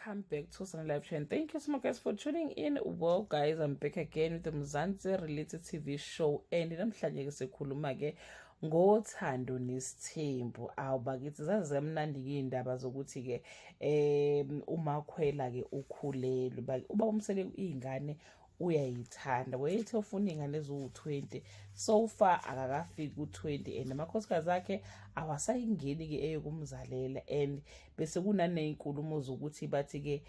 welcome back to Sunny Live Show, and thank you so much guys for tuning in. Well guys, I'm back again with the Mzansi related TV show, and namhlanje ke sikhuluma ke ngothando nesithembu. Bakithi zazemnandi ke indaba zokuthi ke uMakhwela ke ukhulelwe, uba umsele izingane uyayithanda, wayethe ufuna ingane eziwu-20, so far akakafiki ku-20, and amakhosikazi akhe awasayingeni ke eyokumzalela, and bese kunaney'nkulumo zokuthi bathi ke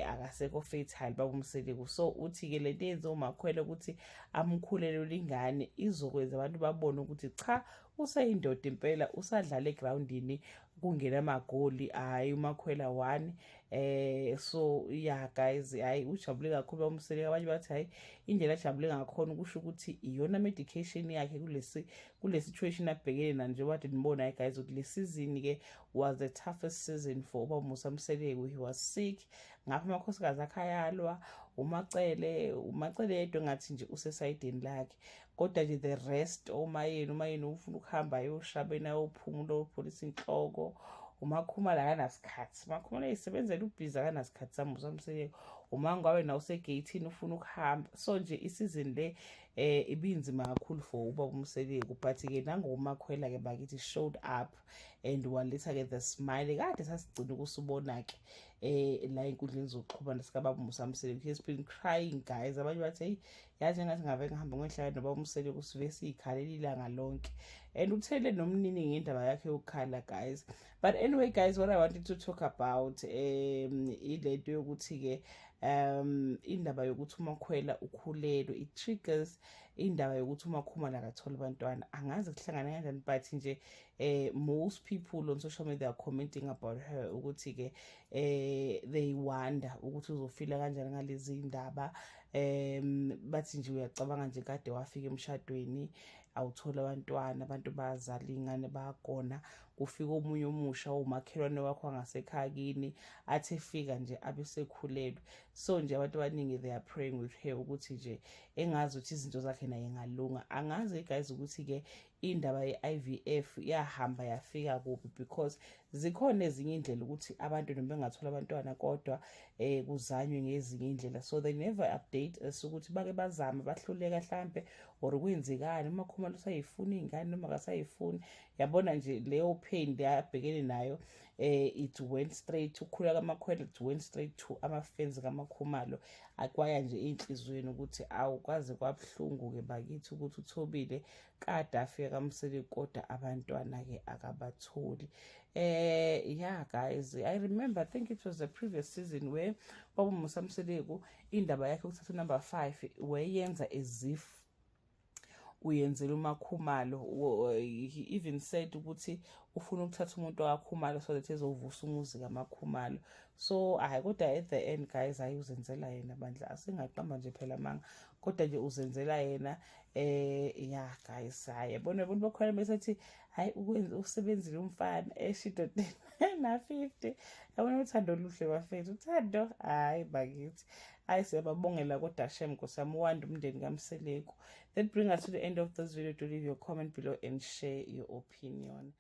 akasekho fertile babumseleko. So uthi ke lento yenze uMakhwela ukuthi amkhulelwe ingane izokwenza abantu babone ukuthi cha, usayindoda impela, usadlala egroundini kungenamagoli, hayi uMakhwela 1. So yeah guys, hayi ujabule kakhulu bamseleka. Abanye bathi hayi indlela ajabule ngakhona kusho ukuthi iyona medication yakhe kule situation abhekene nayo. Njengoba kade nibona hayi guys ukuthi le season ke was the toughest season for ubaba uMsamseleko. He was sick, ngapha amakhosikazi akhe ayalwa, umacele yedwa ngathi nje usesayidini lakhe, kodwa nje the rest umayeni ufuna ukuhamba ayoshabena ayophumula opholisa inhloko. uMakhumalo akanasikhathi, uMakhumalo eyisebenzela ubhizi, akanasikhathi sambusamseleko. Uma ngabe nawo usegeyithini ufuna ukuhamba. So nje isizini le ibinzima kakhulu for ubaba uMseleko, but ke nangoMakhwela ke bakithi showed up and waletha ke the smile kade sasigcina ukusubona ke la inkundleni zokuxhumana sikababa uMsamseleko. He's been crying guys. Abanye bathi hey yathi ngathi ngave ngihamba ngehlala nobaba uMseleko sive sikhalela ilanga lonke, and uthele nomnini ngendaba yakhe yokukhala guys. But anyway guys, what I wanted to talk about ilento yokuthi ke indaba yokuthi uMakhwela ukhulelwe, it triggers indaba yokuthi uMakhumalo akathola abantwana. Angazi kuhlangana kanjani, but nje most people on social media are commenting about her ukuthi ke they wonder ukuthi uzofila kanjani ngalezi indaba. Bathi nje uyacabanga nje kade wafika emshadweni awuthola abantwana, abantu bazala ingane bagona, kufika omunye omusha umakhelwane wakho angasekhaya kini athi efika nje abesekhulelwe. So nje abantu abaningi they are praying with her ukuthi nje engazi ukuthi izinto zakhe naye engalunga. Angazi guys ukuthi ke indaba ye-IVF yahamba yafika kuphi, because zikhona ezinye indlela ukuthi abantu noma bengathola abantwana kodwa kuzanywe ngezinye indlela. So they never update us ukuthi bake bazama bahluleka mhlambe or kwenzekani, uMakhumalo usayifuna ingane noma akasayifuni. Yabona nje leyo pain abhekene nayo, it went straight, ukukhula kaMakhwela it went straight to amafenzi kaMakhumalo. Akwaya nje inhlizweni ukuthi awukwazi kwabuhlungu ke bakithi ukuthi uthobile kade afika kaMseleko kodwa abantwana ke akabatholi. Yeah guys, I remember, I think it was the previous season where baba uMsamseleko indaba yakhe ukuthatha number 5 wayenza as if uyenzela uMakhumalo. He even said ukuthi ufuna ukuthatha umuntu kaKhumalo so that ezovusa umuzi kaMakhumalo. So hayi kodwa at the end guys hayi uzenzela yena bandla, asingaqamba nje phela manga, kodwa nje uzenzela yena. Yeah guys, hayi yabona bakhona besethi hayi ukwenza usebenzile umfana eshidodeni na 50. Yabona uthando oluhle bafethu, uthando hayi bakithi. Hayi siyababongela kodwa Shem Nkosami wanda umndeni kaMseleko. That brings us to the end of this video. Do leave your comment below and share your opinion.